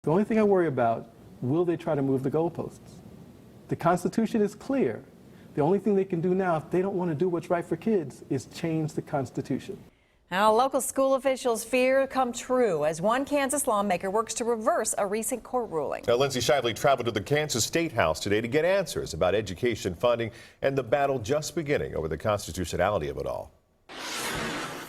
The only thing I worry about, will they try to move the goalposts? The Constitution is clear. The only thing they can do now, if they don't want to do what's right for kids, is change the Constitution. Now, local school officials' fear come true as one Kansas lawmaker works to reverse a recent court ruling. Now, Lindsay Shively traveled to the Kansas State House today to get answers about education funding and the battle just beginning over the constitutionality of it all.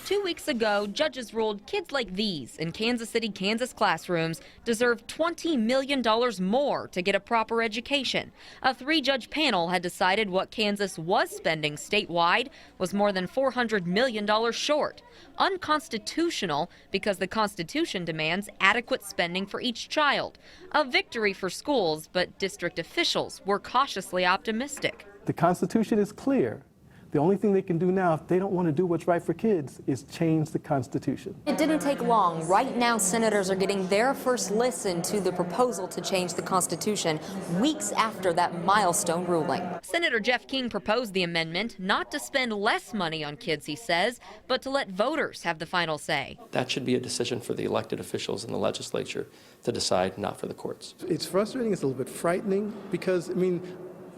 2 weeks ago, judges ruled kids like these in Kansas City, Kansas classrooms deserve $20 million more to get a proper education. A 3-judge panel had decided what Kansas was spending statewide was more than $400 million short. Unconstitutional because the Constitution demands adequate spending for each child. A victory for schools, but district officials were cautiously optimistic. The Constitution is clear. The only thing they can do now, if they don't want to do what's right for kids, is change the Constitution. It didn't take long. Right now, senators are getting their first listen to the proposal to change the Constitution weeks after that milestone ruling. Senator Jeff King proposed the amendment not to spend less money on kids, he says, but to let voters have the final say. That should be a decision for the elected officials in the legislature to decide, not for the courts. It's frustrating, it's a little bit frightening, because,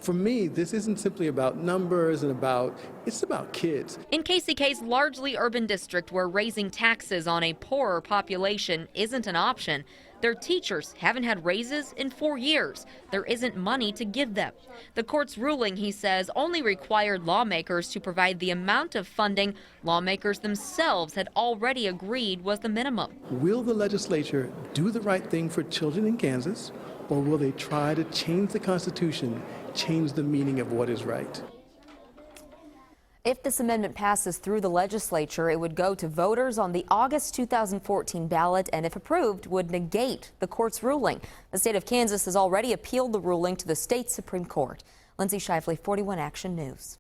for me, this isn't simply about numbers it's about kids. In KCK's largely urban district, where raising taxes on a poorer population isn't an option, their teachers haven't had raises in 4 years. There isn't money to give them. The court's ruling, he says, only required lawmakers to provide the amount of funding lawmakers themselves had already agreed was the minimum. Will the legislature do the right thing for children in Kansas, or will they try to change the Constitution, change the meaning of what is right? If this amendment passes through the legislature, it would go to voters on the August 2014 ballot, and if approved, would negate the court's ruling. The state of Kansas has already appealed the ruling to the state Supreme Court. Lindsay Shively, 41 Action News.